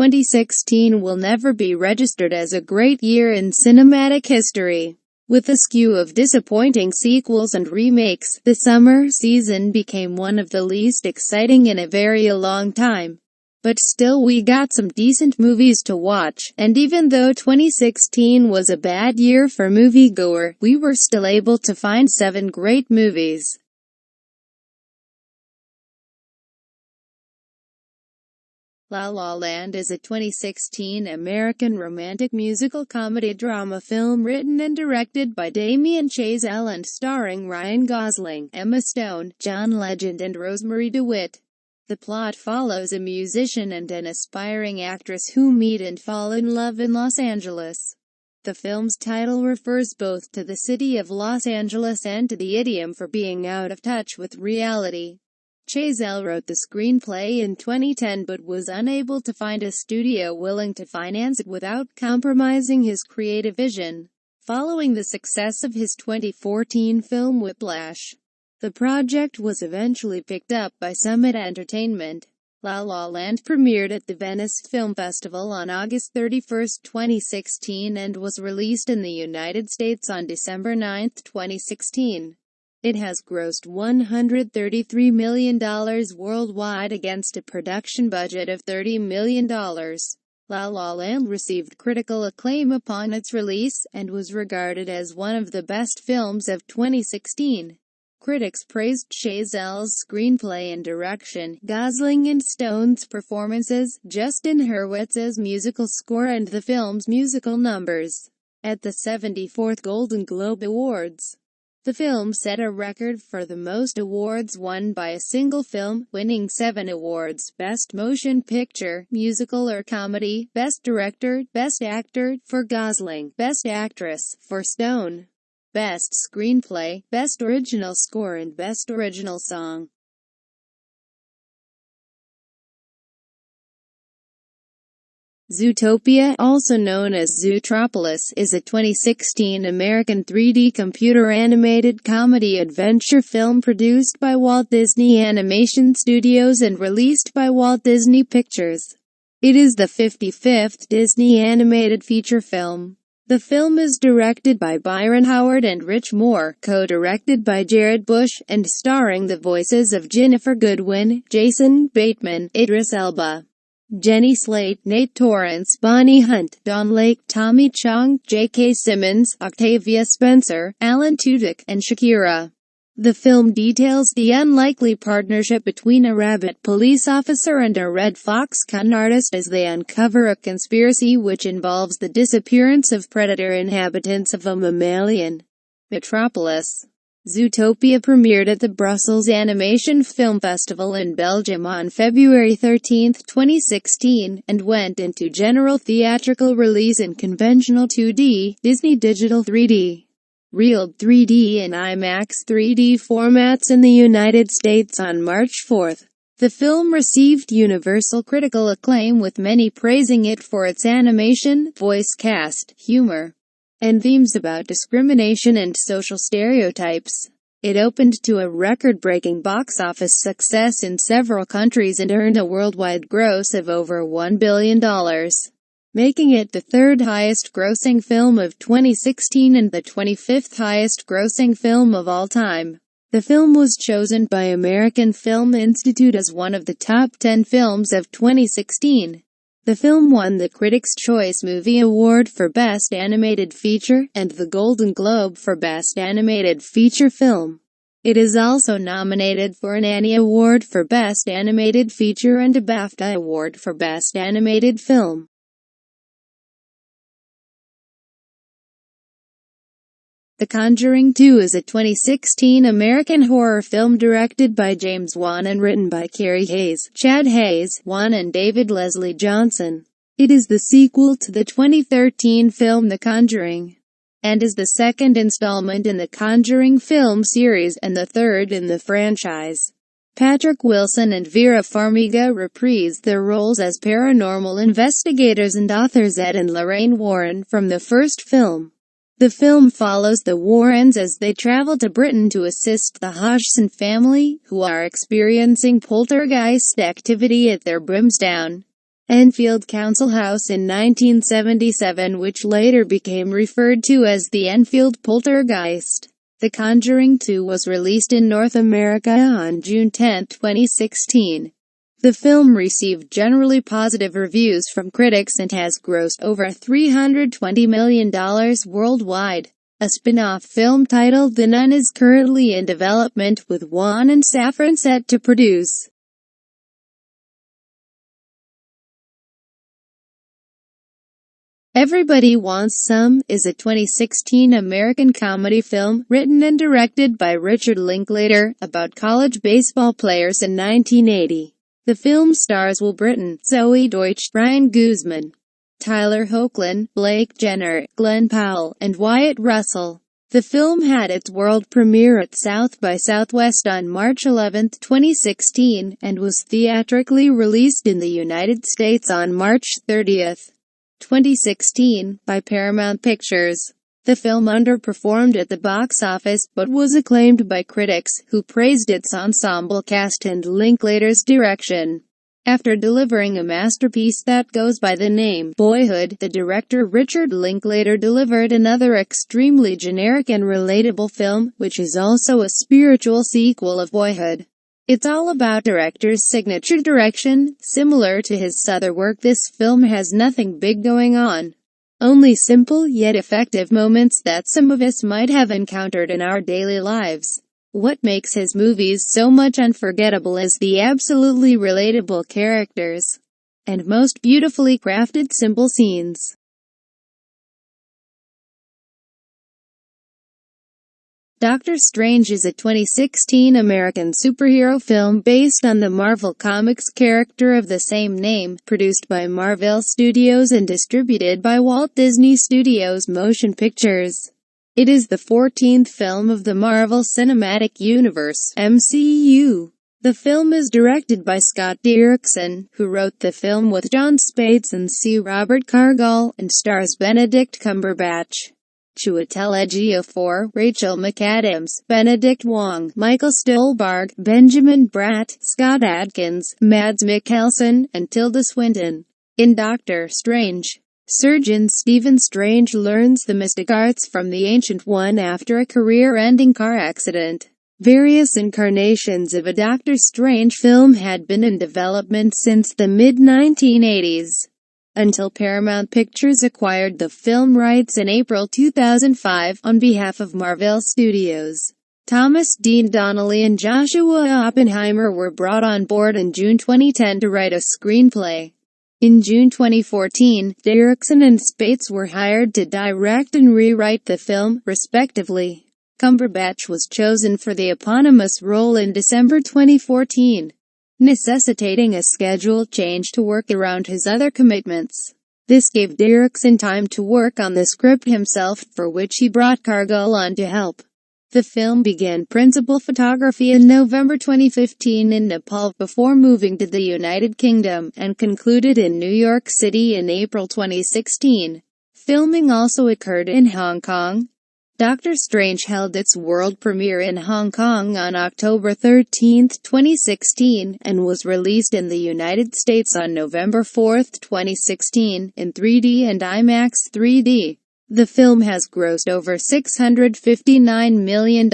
2016 will never be registered as a great year in cinematic history. With a skew of disappointing sequels and remakes, the summer season became one of the least exciting in a very long time. But still, we got some decent movies to watch, and even though 2016 was a bad year for moviegoer, we were still able to find 7 great movies. La La Land is a 2016 American romantic musical comedy drama film written and directed by Damien Chazelle and starring Ryan Gosling, Emma Stone, John Legend and Rosemary DeWitt. The plot follows a musician and an aspiring actress who meet and fall in love in Los Angeles. The film's title refers both to the city of Los Angeles and to the idiom for being out of touch with reality. Chazelle wrote the screenplay in 2010 but was unable to find a studio willing to finance it without compromising his creative vision. Following the success of his 2014 film Whiplash, the project was eventually picked up by Summit Entertainment. La La Land premiered at the Venice Film Festival on August 31, 2016 and was released in the United States on December 9, 2016. It has grossed $133 million worldwide against a production budget of $30 million. La La Land received critical acclaim upon its release, and was regarded as one of the best films of 2016. Critics praised Chazelle's screenplay and direction, Gosling and Stone's performances, Justin Hurwitz's musical score and the film's musical numbers. At the 74th Golden Globe Awards, the film set a record for the most awards won by a single film, winning 7 awards: Best Motion Picture, Musical or Comedy, Best Director, Best Actor, for Gosling, Best Actress, for Stone, Best Screenplay, Best Original Score and Best Original Song. Zootopia, also known as Zootropolis, is a 2016 American 3D computer-animated comedy-adventure film produced by Walt Disney Animation Studios and released by Walt Disney Pictures. It is the 55th Disney animated feature film. The film is directed by Byron Howard and Rich Moore, co-directed by Jared Bush, and starring the voices of Jennifer Goodwin, Jason Bateman, Idris Elba, Jenny Slate, Nate Torrance, Bonnie Hunt, Don Lake, Tommy Chong, J.K. Simmons, Octavia Spencer, Alan Tudyk, and Shakira. The film details the unlikely partnership between a rabbit police officer and a red fox con artist as they uncover a conspiracy which involves the disappearance of predator inhabitants of a mammalian metropolis. Zootopia premiered at the Brussels Animation Film Festival in Belgium on February 13, 2016, and went into general theatrical release in conventional 2D, Disney Digital 3D, Real 3D and IMAX 3D formats in the United States on March 4. The film received universal critical acclaim, with many praising it for its animation, voice cast, humor, and themes about discrimination and social stereotypes. It opened to a record-breaking box office success in several countries and earned a worldwide gross of over $1 billion, making it the 3rd highest grossing film of 2016 and the 25th highest grossing film of all time. The film was chosen by American Film Institute as one of the top 10 films of 2016. The film won the Critics' Choice Movie Award for Best Animated Feature, and the Golden Globe for Best Animated Feature Film. It is also nominated for an Annie Award for Best Animated Feature and a BAFTA Award for Best Animated Film. The Conjuring 2 is a 2016 American horror film directed by James Wan and written by Carrie Hayes, Chad Hayes, Wan and David Leslie Johnson. It is the sequel to the 2013 film The Conjuring, and is the 2nd installment in the Conjuring film series and the 3rd in the franchise. Patrick Wilson and Vera Farmiga reprise their roles as paranormal investigators and authors Ed and Lorraine Warren from the first film. The film follows the Warrens as they travel to Britain to assist the Hodgson family, who are experiencing poltergeist activity at their Brimsdown Enfield Council House in 1977, which later became referred to as the Enfield Poltergeist. The Conjuring 2 was released in North America on June 10, 2016. The film received generally positive reviews from critics and has grossed over $320 million worldwide. A spin-off film titled The Nun is currently in development, with Juan and Safran set to produce. Everybody Wants Some is a 2016 American comedy film, written and directed by Richard Linklater, about college baseball players in 1980. The film stars Will Britton, Zoe Deutsch, Ryan Guzman, Tyler Hoechlin, Blake Jenner, Glenn Powell, and Wyatt Russell. The film had its world premiere at South by Southwest on March 11, 2016, and was theatrically released in the United States on March 30, 2016, by Paramount Pictures. The film underperformed at the box office, but was acclaimed by critics, who praised its ensemble cast and Linklater's direction. After delivering a masterpiece that goes by the name Boyhood, the director Richard Linklater delivered another extremely generic and relatable film, which is also a spiritual sequel of Boyhood. It's all about director's signature direction. Similar to his other work, this film has nothing big going on. Only simple yet effective moments that some of us might have encountered in our daily lives. What makes his movies so much unforgettable is the absolutely relatable characters and most beautifully crafted simple scenes. Doctor Strange is a 2016 American superhero film based on the Marvel Comics character of the same name, produced by Marvel Studios and distributed by Walt Disney Studios Motion Pictures. It is the 14th film of the Marvel Cinematic Universe (MCU). The film is directed by Scott Derrickson, who wrote the film with John Spates and C. Robert Cargill, and stars Benedict Cumberbatch, Chiwetel Ejiofor, Rachel McAdams, Benedict Wong, Michael Stuhlbarg, Benjamin Bratt, Scott Adkins, Mads Mikkelsen, and Tilda Swinton. In Doctor Strange, surgeon Stephen Strange learns the mystic arts from the Ancient One after a career-ending car accident. Various incarnations of a Doctor Strange film had been in development since the mid-1980s, until Paramount Pictures acquired the film rights in April 2005 on behalf of Marvel Studios. Thomas Dean Donnelly and Joshua Oppenheimer were brought on board in June 2010 to write a screenplay. In June 2014, Derrickson and Spates were hired to direct and rewrite the film, respectively. Cumberbatch was chosen for the eponymous role in December 2014, necessitating a schedule change to work around his other commitments. This gave Derrickson time to work on the script himself, for which he brought Cargill on to help. The film began principal photography in November 2015 in Nepal before moving to the United Kingdom, and concluded in New York City in April 2016. Filming also occurred in Hong Kong. Doctor Strange held its world premiere in Hong Kong on October 13, 2016, and was released in the United States on November 4, 2016, in 3D and IMAX 3D. The film has grossed over $659 million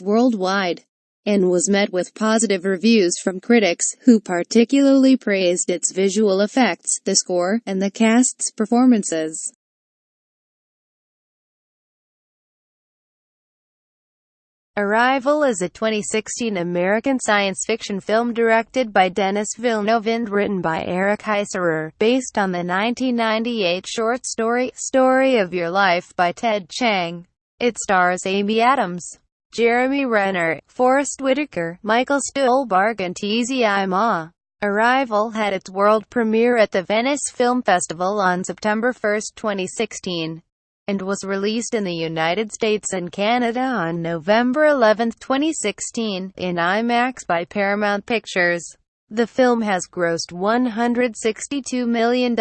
worldwide, and was met with positive reviews from critics, who particularly praised its visual effects, the score, and the cast's performances. Arrival is a 2016 American science fiction film directed by Denis Villeneuve and written by Eric Heisserer, based on the 1998 short story, Story of Your Life by Ted Chiang. It stars Amy Adams, Jeremy Renner, Forrest Whitaker, Michael Stuhlbarg and Tzi Ma. Arrival had its world premiere at the Venice Film Festival on September 1, 2016. And was released in the United States and Canada on November 11, 2016, in IMAX by Paramount Pictures. The film has grossed $162 million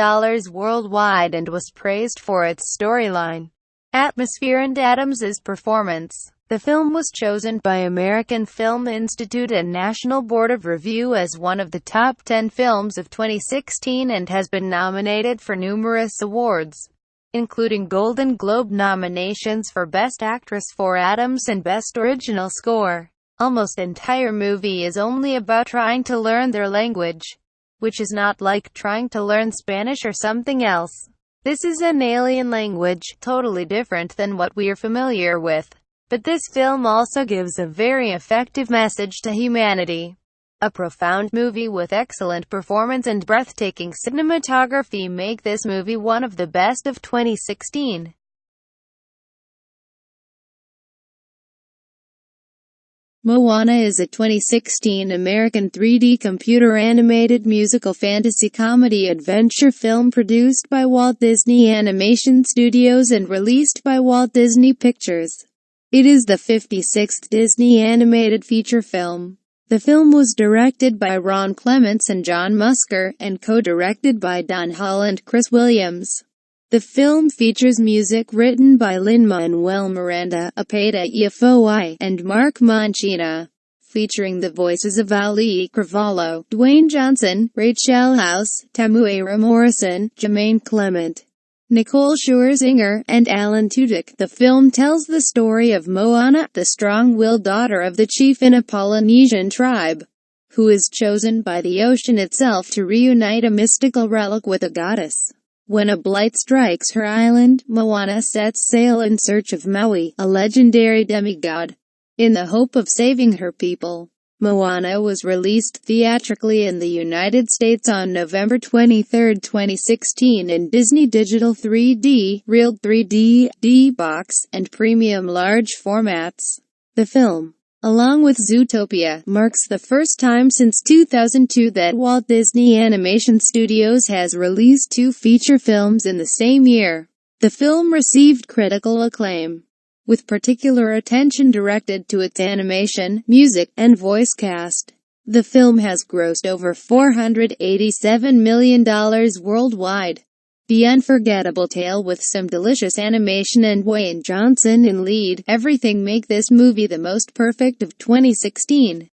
worldwide and was praised for its storyline, atmosphere and Adams's performance. The film was chosen by American Film Institute and National Board of Review as one of the top 10 films of 2016 and has been nominated for numerous awards, including Golden Globe nominations for Best Actress for Adams and Best Original Score. Almost entire movie is only about trying to learn their language, which is not like trying to learn Spanish or something else. This is an alien language, totally different than what we are familiar with. But this film also gives a very effective message to humanity. A profound movie with excellent performance and breathtaking cinematography make this movie one of the best of 2016. Moana is a 2016 American 3D computer-animated musical fantasy comedy adventure film produced by Walt Disney Animation Studios and released by Walt Disney Pictures. It is the 56th Disney animated feature film. The film was directed by Ron Clements and John Musker, and co-directed by Don Hull and Chris Williams. The film features music written by Lin-Manuel Miranda, Apeda Efoi, and Mark Mancina, featuring the voices of Ali Cravalho, Dwayne Johnson, Rachel House, Tamuera Morrison, Jermaine Clement, Nicole Scherzinger, and Alan Tudyk. The film tells the story of Moana, the strong-willed daughter of the chief in a Polynesian tribe, who is chosen by the ocean itself to reunite a mystical relic with a goddess. When a blight strikes her island, Moana sets sail in search of Maui, a legendary demigod, in the hope of saving her people. Moana was released theatrically in the United States on November 23, 2016 in Disney Digital 3D, Real 3D, D-Box, and Premium large formats. The film, along with Zootopia, marks the first time since 2002 that Walt Disney Animation Studios has released two feature films in the same year. The film received critical acclaim, with particular attention directed to its animation, music, and voice cast. The film has grossed over $487 million worldwide. The unforgettable tale with some delicious animation and Dwayne Johnson in lead, everything make this movie the most perfect of 2016.